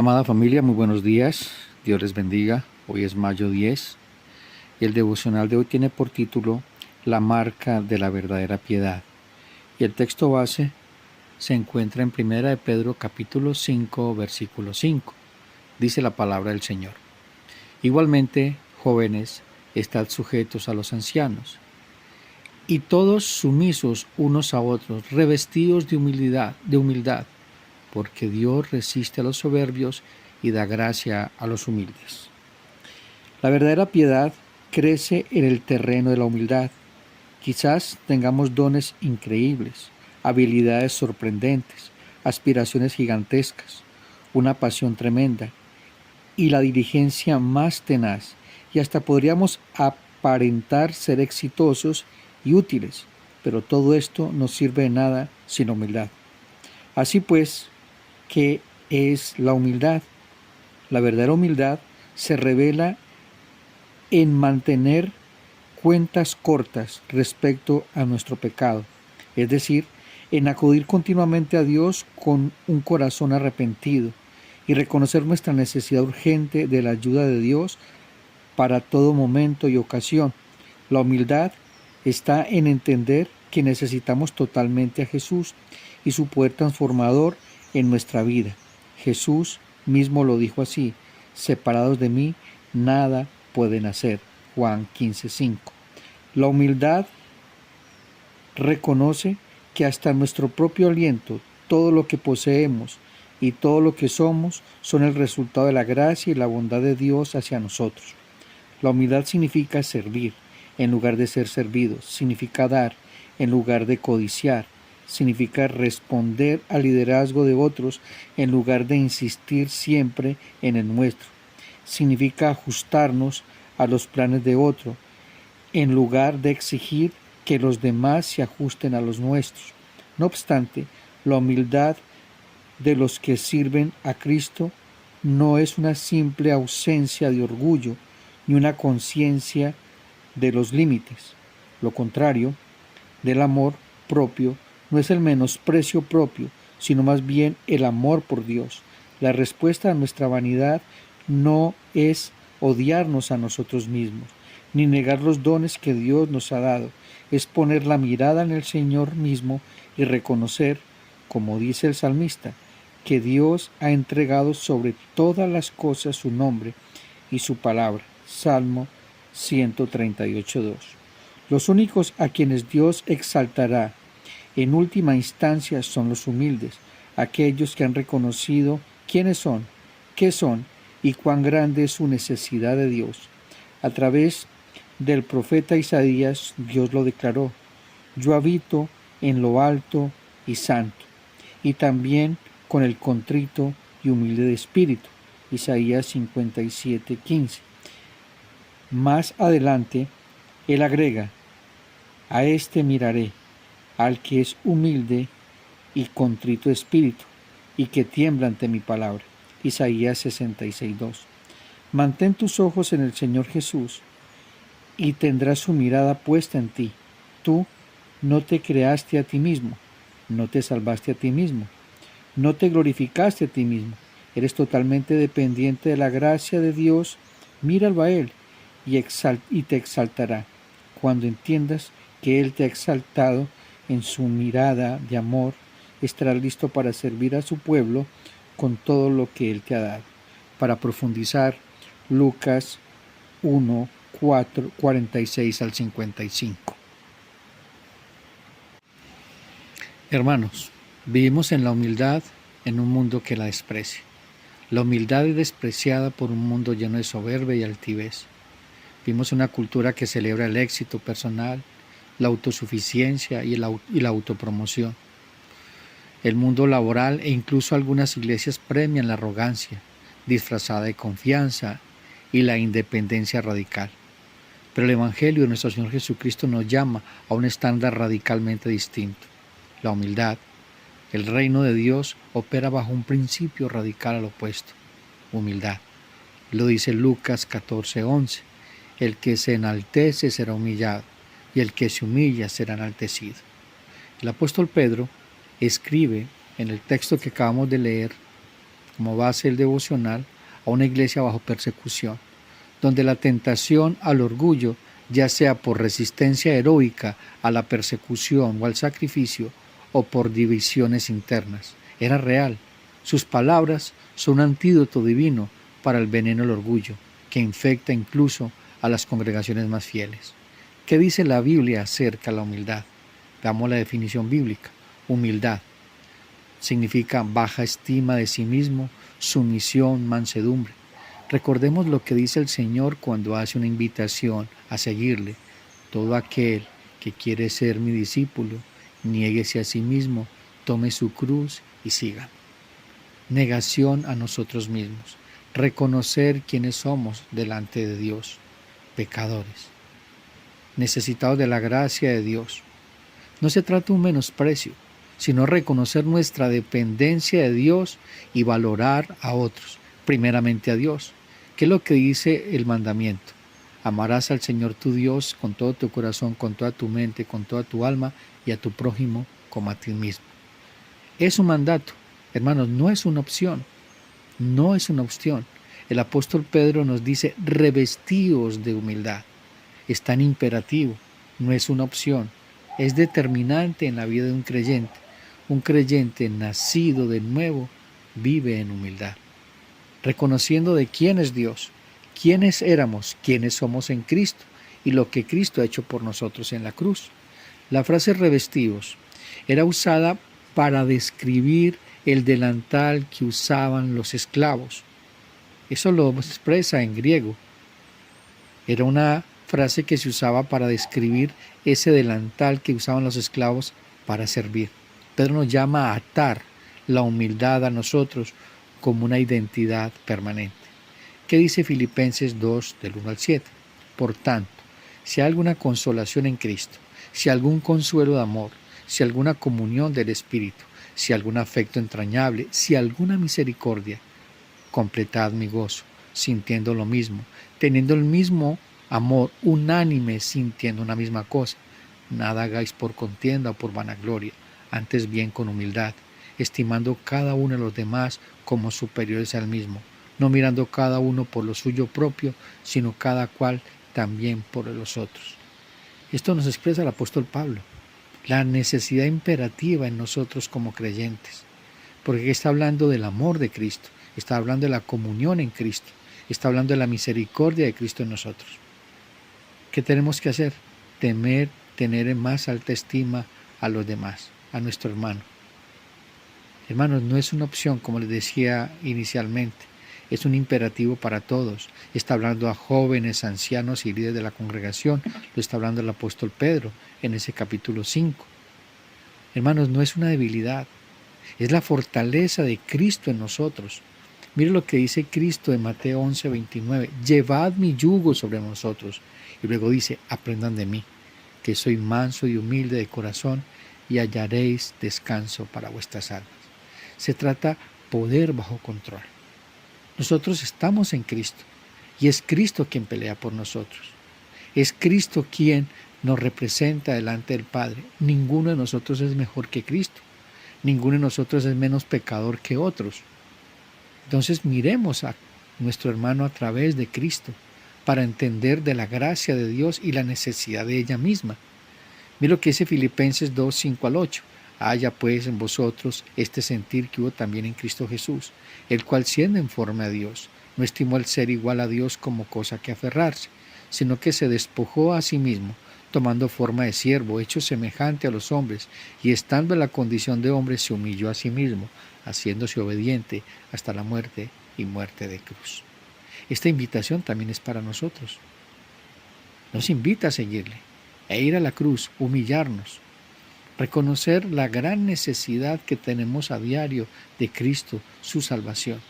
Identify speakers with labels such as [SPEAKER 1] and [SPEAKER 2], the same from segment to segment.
[SPEAKER 1] Amada familia, muy buenos días. Dios les bendiga. Hoy es mayo 10 y el devocional de hoy tiene por título La marca de la verdadera piedad. Y el texto base se encuentra en 1 de Pedro capítulo 5, versículo 5. Dice la palabra del Señor. Igualmente, jóvenes, estad sujetos a los ancianos, y todos sumisos unos a otros, revestidos de humildad, porque Dios resiste a los soberbios y da gracia a los humildes. La verdadera piedad crece en el terreno de la humildad. Quizás tengamos dones increíbles, habilidades sorprendentes, aspiraciones gigantescas, una pasión tremenda y la diligencia más tenaz, y hasta podríamos aparentar ser exitosos y útiles, pero todo esto no sirve de nada sin humildad. Así pues, ¿qué es la humildad? La verdadera humildad se revela en mantener cuentas cortas respecto a nuestro pecado, es decir, en acudir continuamente a Dios con un corazón arrepentido y reconocer nuestra necesidad urgente de la ayuda de Dios para todo momento y ocasión. La humildad está en entender que necesitamos totalmente a Jesús y su poder transformador en nuestra vida. Jesús mismo lo dijo así: separados de mí, nada pueden hacer. Juan 15:5. La humildad reconoce que hasta nuestro propio aliento, todo lo que poseemos y todo lo que somos son el resultado de la gracia y la bondad de Dios hacia nosotros. La humildad significa servir en lugar de ser servidos, significa dar en lugar de codiciar, significa responder al liderazgo de otros en lugar de insistir siempre en el nuestro, significa ajustarnos a los planes de otro en lugar de exigir que los demás se ajusten a los nuestros. No obstante, la humildad de los que sirven a Cristo no es una simple ausencia de orgullo ni una conciencia de los límites. Lo contrario del amor propio no es el menosprecio propio, sino más bien el amor por Dios. La respuesta a nuestra vanidad no es odiarnos a nosotros mismos, ni negar los dones que Dios nos ha dado. Es poner la mirada en el Señor mismo y reconocer, como dice el salmista, que Dios ha entregado sobre todas las cosas su nombre y su palabra. Salmo 138:2. Los únicos a quienes Dios exaltará en última instancia son los humildes, aquellos que han reconocido quiénes son, qué son y cuán grande es su necesidad de Dios. A través del profeta Isaías, Dios lo declaró: yo habito en lo alto y santo, y también con el contrito y humilde de espíritu. Isaías 57:15. Más adelante, él agrega: a este miraré, al que es humilde y contrito de espíritu, y que tiembla ante mi palabra. Isaías 66:2. Mantén tus ojos en el Señor Jesús, y tendrás su mirada puesta en ti. Tú no te creaste a ti mismo, no te salvaste a ti mismo, no te glorificaste a ti mismo. Eres totalmente dependiente de la gracia de Dios. Míralo a Él y te exaltará. Cuando entiendas que Él te ha exaltado en su mirada de amor, estarás listo para servir a su pueblo con todo lo que Él te ha dado. Para profundizar, Lucas 1, 46 al 55. Hermanos, vivimos en la humildad en un mundo que la desprecia. La humildad es despreciada por un mundo lleno de soberbia y altivez. Vivimos una cultura que celebra el éxito personal, la autosuficiencia y la autopromoción. El mundo laboral e incluso algunas iglesias premian la arrogancia, disfrazada de confianza, y la independencia radical. Pero el Evangelio de nuestro Señor Jesucristo nos llama a un estándar radicalmente distinto: la humildad. El reino de Dios opera bajo un principio radical al opuesto: humildad. Lo dice Lucas 14:11. El que se enaltece será humillado, y el que se humilla será enaltecido. El apóstol Pedro escribe en el texto que acabamos de leer como base el devocional, a una iglesia bajo persecución, donde la tentación al orgullo, ya sea por resistencia heroica a la persecución o al sacrificio, o por divisiones internas, era real. Sus palabras son un antídoto divino para el veneno del orgullo, que infecta incluso a las congregaciones más fieles. ¿Qué dice la Biblia acerca de la humildad? Veamos la definición bíblica. Humildad significa baja estima de sí mismo, sumisión, mansedumbre. Recordemos lo que dice el Señor cuando hace una invitación a seguirle. Todo aquel que quiere ser mi discípulo, niéguese a sí mismo, tome su cruz y siga. Negación a nosotros mismos. Reconocer quiénes somos delante de Dios, pecadores, necesitados de la gracia de Dios. No se trata de un menosprecio, sino reconocer nuestra dependencia de Dios y valorar a otros, primeramente a Dios. ¿Qué es lo que dice el mandamiento? Amarás al Señor tu Dios con todo tu corazón, con toda tu mente, con toda tu alma y a tu prójimo como a ti mismo. Es un mandato, hermanos, no es una opción, no es una opción. El apóstol Pedro nos dice, revestíos de humildad. Es tan imperativo, no es una opción, es determinante en la vida de un creyente. Un creyente nacido de nuevo vive en humildad, reconociendo de quién es Dios, quiénes éramos, quiénes somos en Cristo y lo que Cristo ha hecho por nosotros en la cruz. La frase revestidos era usada para describir el delantal que usaban los esclavos. Eso lo expresa en griego. Era una frase que se usaba para describir ese delantal que usaban los esclavos para servir. Pedro nos llama a atar la humildad a nosotros como una identidad permanente. ¿Qué dice Filipenses 2, del 1 al 7? Por tanto, si hay alguna consolación en Cristo, si algún consuelo de amor, si alguna comunión del Espíritu, si algún afecto entrañable, si alguna misericordia, completad mi gozo, sintiendo lo mismo, teniendo el mismo amor, unánime, sintiendo una misma cosa. Nada hagáis por contienda o por vanagloria, antes bien con humildad, estimando cada uno de los demás como superiores al mismo, no mirando cada uno por lo suyo propio, sino cada cual también por los otros. Esto nos expresa el apóstol Pablo, la necesidad imperativa en nosotros como creyentes, porque está hablando del amor de Cristo, está hablando de la comunión en Cristo, está hablando de la misericordia de Cristo en nosotros. ¿Qué tenemos que hacer? Temer, tener en más alta estima a los demás, a nuestro hermano. Hermanos, no es una opción, como les decía inicialmente, es un imperativo para todos. Está hablando a jóvenes, ancianos y líderes de la congregación, lo está hablando el apóstol Pedro en ese capítulo 5. Hermanos, no es una debilidad, es la fortaleza de Cristo en nosotros. Mire lo que dice Cristo en Mateo 11, 29. Llevad mi yugo sobre vosotros. Y luego dice, aprendan de mí, que soy manso y humilde de corazón, y hallaréis descanso para vuestras almas. Se trata poder bajo control. Nosotros estamos en Cristo, y es Cristo quien pelea por nosotros. Es Cristo quien nos representa delante del Padre. Ninguno de nosotros es mejor que Cristo. Ninguno de nosotros es menos pecador que otros. Entonces miremos a nuestro hermano a través de Cristo para entender de la gracia de Dios y la necesidad de ella misma. Mira lo que dice Filipenses 2, 5 al 8. Haya pues en vosotros este sentir que hubo también en Cristo Jesús, el cual siendo en forma de Dios, no estimó el ser igual a Dios como cosa que aferrarse, sino que se despojó a sí mismo, tomando forma de siervo, hecho semejante a los hombres, y estando en la condición de hombre se humilló a sí mismo, haciéndose obediente hasta la muerte y muerte de cruz. Esta invitación también es para nosotros. Nos invita a seguirle, a ir a la cruz, humillarnos, reconocer la gran necesidad que tenemos a diario de Cristo, su salvación.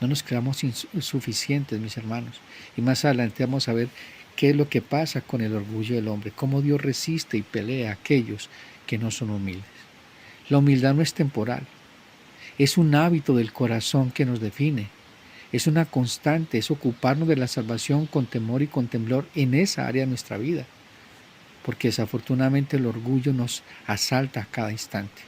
[SPEAKER 1] No nos creamos insuficientes, mis hermanos. Y más adelante vamos a ver qué es lo que pasa con el orgullo del hombre, cómo Dios resiste y pelea a aquellos que no son humildes. La humildad no es temporal, es un hábito del corazón que nos define. Es una constante, es ocuparnos de la salvación con temor y con temblor en esa área de nuestra vida, porque desafortunadamente el orgullo nos asalta a cada instante.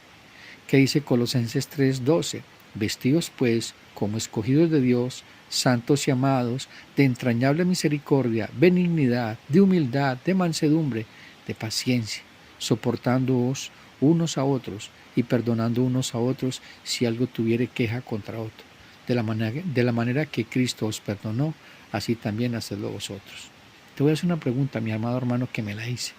[SPEAKER 1] ¿Qué dice Colosenses 3:12? Vestidos pues como escogidos de Dios, santos y amados, de entrañable misericordia, benignidad, de humildad, de mansedumbre, de paciencia, soportándoos unos a otros y perdonando unos a otros si algo tuviere queja contra otro. De la manera que Cristo os perdonó, así también hacedlo vosotros. Te voy a hacer una pregunta, mi amado hermano, que me la hice.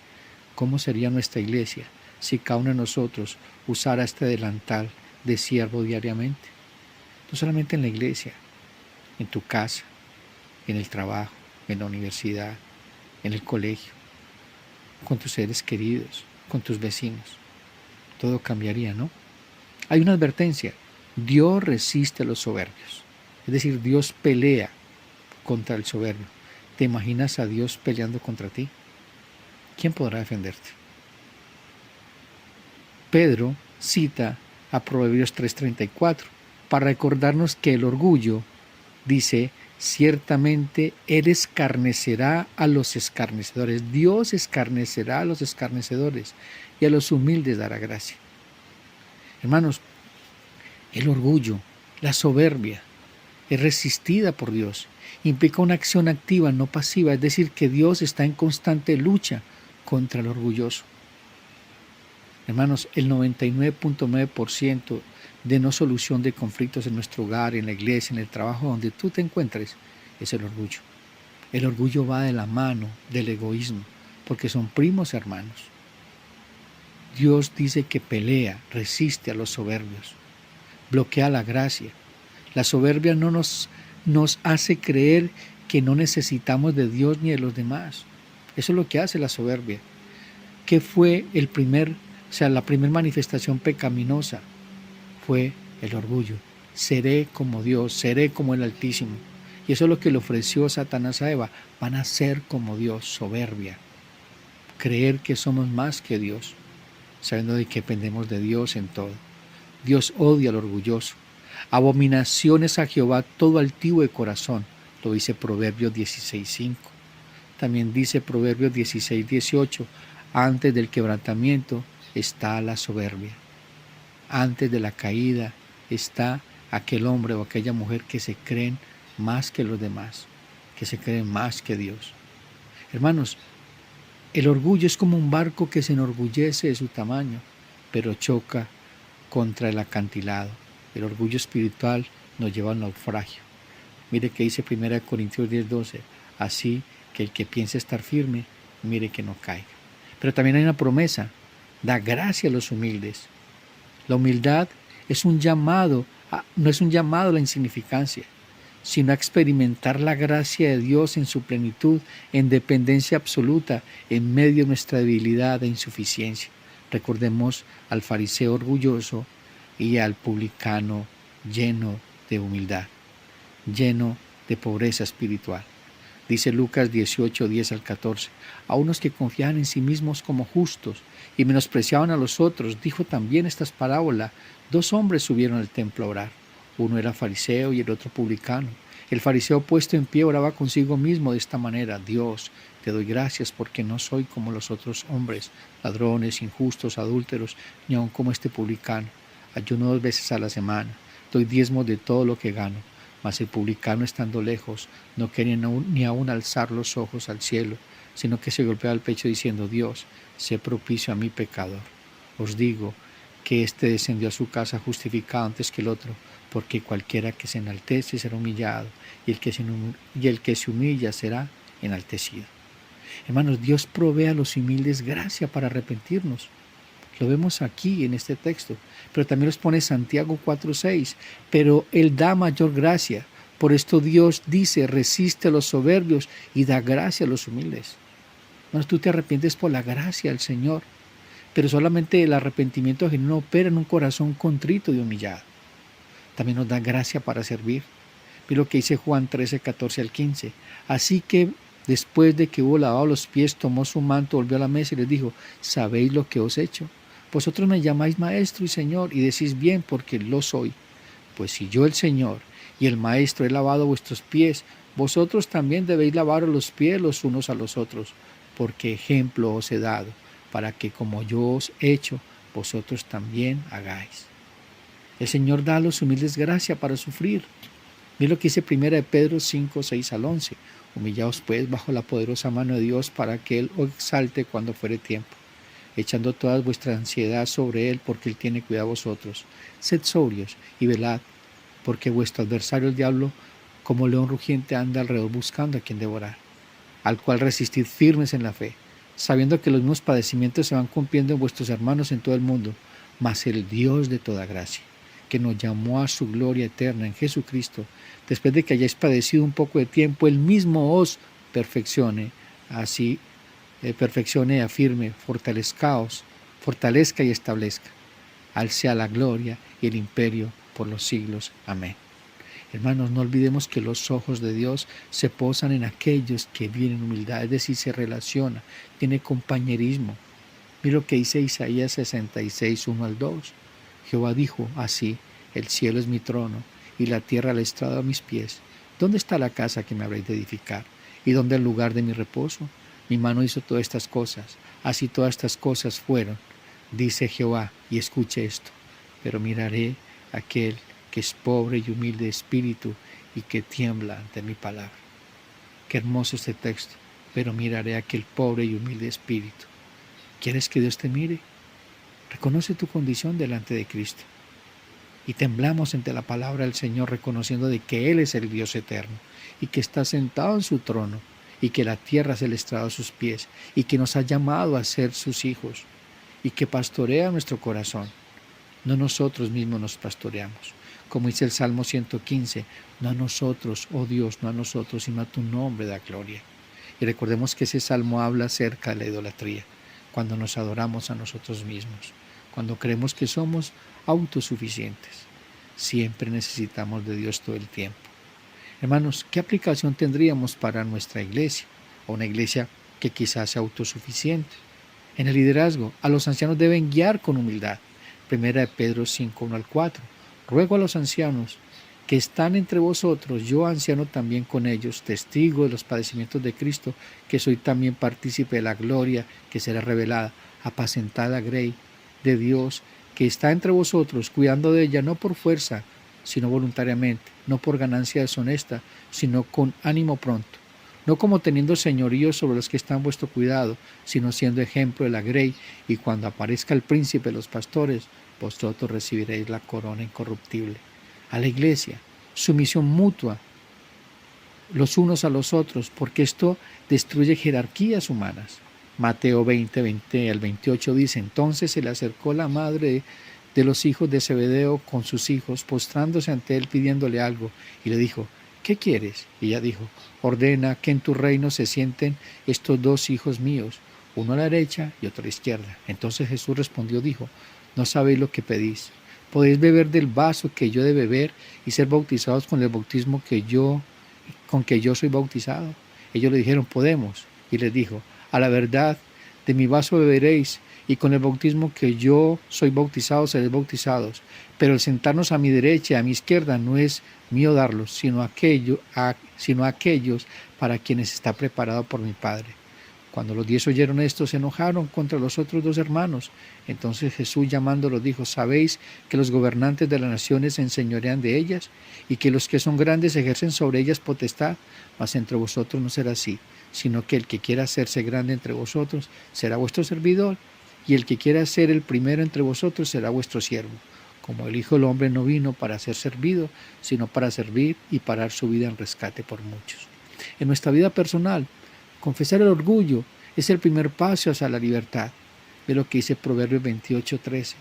[SPEAKER 1] ¿Cómo sería nuestra iglesia si cada uno de nosotros usara este delantal de siervo diariamente? No solamente en la iglesia, en tu casa, en el trabajo, en la universidad, en el colegio, con tus seres queridos, con tus vecinos. Todo cambiaría, ¿no? Hay una advertencia. Dios resiste a los soberbios. Es decir, Dios pelea contra el soberbio. ¿Te imaginas a Dios peleando contra ti? ¿Quién podrá defenderte? Pedro cita a Proverbios 3:34 para recordarnos que el orgullo, dice, ciertamente Él escarnecerá a los escarnecedores. Dios escarnecerá a los escarnecedores y a los humildes dará gracia. Hermanos, el orgullo, la soberbia, es resistida por Dios. Implica una acción activa, no pasiva, es decir, que Dios está en constante lucha contra el orgulloso. Hermanos, el 99.9% de no solución de conflictos en nuestro hogar, en la iglesia, en el trabajo, donde tú te encuentres, es el orgullo. El orgullo va de la mano del egoísmo, porque son primos hermanos. Dios dice que pelea, resiste a los soberbios, bloquea la gracia. La soberbia no nos hace creer que no necesitamos de Dios ni de los demás. Eso es lo que hace la soberbia. ¿Qué fue la primera manifestación pecaminosa? Fue el orgullo. Seré como Dios, seré como el Altísimo. Y eso es lo que le ofreció Satanás a Eva. Van a ser como Dios, soberbia. Creer que somos más que Dios, sabiendo de que dependemos de Dios en todo. Dios odia al orgulloso. Abominaciones a Jehová todo altivo de corazón. Lo dice Proverbios 16:5. También dice Proverbios 16:18. Antes del quebrantamiento está la soberbia. Antes de la caída está aquel hombre o aquella mujer que se creen más que los demás, que se creen más que Dios. Hermanos, el orgullo es como un barco que se enorgullece de su tamaño, pero choca contra el acantilado. El orgullo espiritual nos lleva al naufragio. Mire que dice 1 Corintios 10:12, así que el que piense estar firme, mire que no caiga. Pero también hay una promesa, da gracia a los humildes. La humildad es un llamado, no es un llamado a la insignificancia, sino a experimentar la gracia de Dios en su plenitud, en dependencia absoluta, en medio de nuestra debilidad e insuficiencia. Recordemos al fariseo orgulloso y al publicano lleno de humildad, lleno de pobreza espiritual. Dice Lucas 18:10-14, a unos que confiaban en sí mismos como justos y menospreciaban a los otros, dijo también estas parábolas. 2 hombres subieron al templo a orar. Uno era fariseo y el otro publicano. El fariseo puesto en pie oraba consigo mismo de esta manera: Dios, te doy gracias porque no soy como los otros hombres, ladrones, injustos, adúlteros, ni aun como este publicano. Ayuno 2 veces a la semana, doy diezmos de todo lo que gano. Mas el publicano, estando lejos, no quería ni aún alzar los ojos al cielo, sino que se golpeaba el pecho diciendo: Dios, sé propicio a mi pecador. Os digo que éste descendió a su casa justificado antes que el otro, porque cualquiera que se enaltece será humillado, y el que se humilla será enaltecido. Hermanos, Dios provee a los humildes gracia para arrepentirnos. Lo vemos aquí en este texto, pero también los pone Santiago 4:6. Pero Él da mayor gracia. Por esto Dios dice: resiste a los soberbios y da gracia a los humildes. Bueno, tú te arrepientes por la gracia del Señor, pero solamente el arrepentimiento genuino opera en un corazón contrito y humillado. También nos da gracia para servir. Mira lo que dice Juan 13:14-15. Así que después de que hubo lavado los pies, tomó su manto, volvió a la mesa y les dijo: ¿sabéis lo que os he hecho? Vosotros me llamáis maestro y señor, y decís bien, porque lo soy. Pues si yo, el Señor y el maestro, he lavado vuestros pies, vosotros también debéis lavaros los pies los unos a los otros, porque ejemplo os he dado, para que como yo os he hecho, vosotros también hagáis. El Señor da a los humildes gracia para sufrir. Mira lo que dice 1 Pedro 5, 6 al 11. Humillaos pues bajo la poderosa mano de Dios para que Él os exalte cuando fuere tiempo, echando toda vuestra ansiedad sobre Él, porque Él tiene cuidado de vosotros. Sed sobrios y velad, porque vuestro adversario el diablo, como león rugiente, anda alrededor buscando a quien devorar, al cual resistid firmes en la fe, sabiendo que los mismos padecimientos se van cumpliendo en vuestros hermanos en todo el mundo, mas el Dios de toda gracia, que nos llamó a su gloria eterna en Jesucristo, después de que hayáis padecido un poco de tiempo, Él mismo os perfeccione, así perfeccione, afirme, fortalezca y establezca. Al sea la gloria y el imperio por los siglos. Amén. Hermanos, no olvidemos que los ojos de Dios se posan en aquellos que viven en humildad, es decir, se relaciona, tiene compañerismo. Mira lo que dice Isaías 66, 1 al 2. Jehová dijo así: el cielo es mi trono y la tierra el estrado a mis pies. ¿Dónde está la casa que me habréis de edificar? ¿Y dónde el lugar de mi reposo? Mi mano hizo todas estas cosas, así todas estas cosas fueron, dice Jehová, y escuche esto. Pero miraré a aquel que es pobre y humilde de espíritu y que tiembla ante mi palabra. Qué hermoso este texto. Pero miraré a aquel pobre y humilde de espíritu. ¿Quieres que Dios te mire? Reconoce tu condición delante de Cristo. Y temblamos ante la palabra del Señor, reconociendo de que Él es el Dios eterno y que está sentado en su trono y que la tierra es el estrado a sus pies y que nos ha llamado a ser sus hijos y que pastorea nuestro corazón. No nosotros mismos nos pastoreamos. Como dice el Salmo 115, no a nosotros, oh Dios, no a nosotros, sino a tu nombre da gloria. Y recordemos que ese salmo habla acerca de la idolatría, cuando nos adoramos a nosotros mismos, cuando creemos que somos autosuficientes. Siempre necesitamos de Dios todo el tiempo. Hermanos, ¿qué aplicación tendríamos para nuestra iglesia? O una iglesia que quizás sea autosuficiente. En el liderazgo, a los ancianos deben guiar con humildad. 1 Pedro 5, 1 al 4. Ruego a los ancianos que están entre vosotros, yo anciano también con ellos, testigo de los padecimientos de Cristo, que soy también partícipe de la gloria que será revelada, apacentad la grey de Dios, que está entre vosotros, cuidando de ella no por fuerza, sino voluntariamente, no por ganancia deshonesta, sino con ánimo pronto, no como teniendo señorío sobre los que están vuestro cuidado, sino siendo ejemplo de la grey, y cuando aparezca el príncipe de los pastores, vosotros recibiréis la corona incorruptible. A la iglesia, sumisión mutua los unos a los otros, porque esto destruye jerarquías humanas. Mateo 20, 20 al 28 dice: entonces se le acercó la madre de los hijos de Zebedeo con sus hijos, postrándose ante él pidiéndole algo, y le dijo: ¿qué quieres? Y ella dijo: ordena que en tu reino se sienten estos dos hijos míos, uno a la derecha y otro a la izquierda. Entonces Jesús respondió, dijo: no sabéis lo que pedís. ¿Podéis beber del vaso que yo he de beber y ser bautizados con el bautismo con que yo soy bautizado? Ellos le dijeron: podemos. Y les dijo: a la verdad, de mi vaso beberéis, y con el bautismo que yo soy bautizado seréis bautizados. Pero el sentarnos a mi derecha y a mi izquierda no es mío darlos, sino aquellos para quienes está preparado por mi Padre. Cuando los 10 oyeron esto, se enojaron contra los otros 2 hermanos. Entonces Jesús, llamándolos, dijo: ¿sabéis que los gobernantes de las naciones se enseñorean de ellas, y que los que son grandes ejercen sobre ellas potestad? Mas entre vosotros no será así, sino que el que quiera hacerse grande entre vosotros será vuestro servidor, y el que quiera ser el primero entre vosotros será vuestro siervo. Como el Hijo del Hombre no vino para ser servido, sino para servir y para dar su vida en rescate por muchos. En nuestra vida personal, confesar el orgullo es el primer paso hacia la libertad. Ve lo que dice Proverbios 28:13.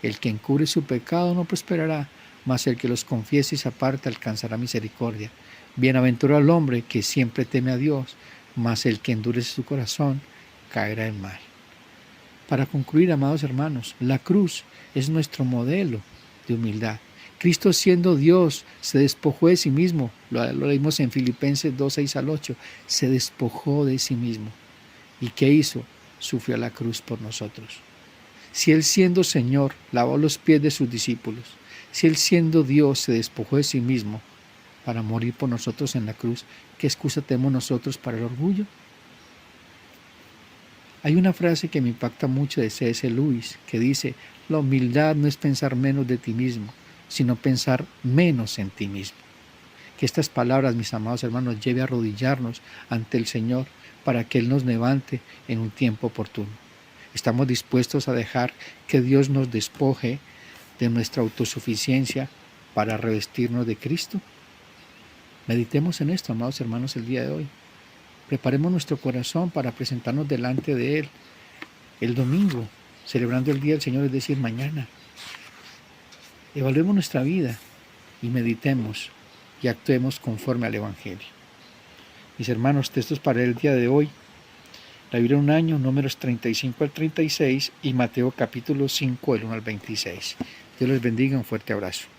[SPEAKER 1] El que encubre su pecado no prosperará, mas el que los confiese y se aparte alcanzará misericordia. Bienaventurado el hombre que siempre teme a Dios, mas el que endurece su corazón caerá en mal. Para concluir, amados hermanos, la cruz es nuestro modelo de humildad. Cristo, siendo Dios, se despojó de sí mismo. Lo leímos en Filipenses 2, 6 al 8. Se despojó de sí mismo. ¿Y qué hizo? Sufrió la cruz por nosotros. Si Él, siendo Señor, lavó los pies de sus discípulos, si Él, siendo Dios, se despojó de sí mismo para morir por nosotros en la cruz, ¿qué excusa tenemos nosotros para el orgullo? Hay una frase que me impacta mucho de C.S. Lewis que dice: la humildad no es pensar menos de ti mismo, sino pensar menos en ti mismo. Que estas palabras, mis amados hermanos, lleve a arrodillarnos ante el Señor para que Él nos levante en un tiempo oportuno. ¿Estamos dispuestos a dejar que Dios nos despoje de nuestra autosuficiencia para revestirnos de Cristo? Meditemos en esto, amados hermanos, el día de hoy. Preparemos nuestro corazón para presentarnos delante de Él el domingo, celebrando el Día del Señor, es decir, mañana. Evaluemos nuestra vida y meditemos y actuemos conforme al Evangelio. Mis hermanos, textos para el día de hoy: la Biblia en un año, números 35 al 36 y Mateo capítulo 5, del 1 al 26. Dios les bendiga, un fuerte abrazo.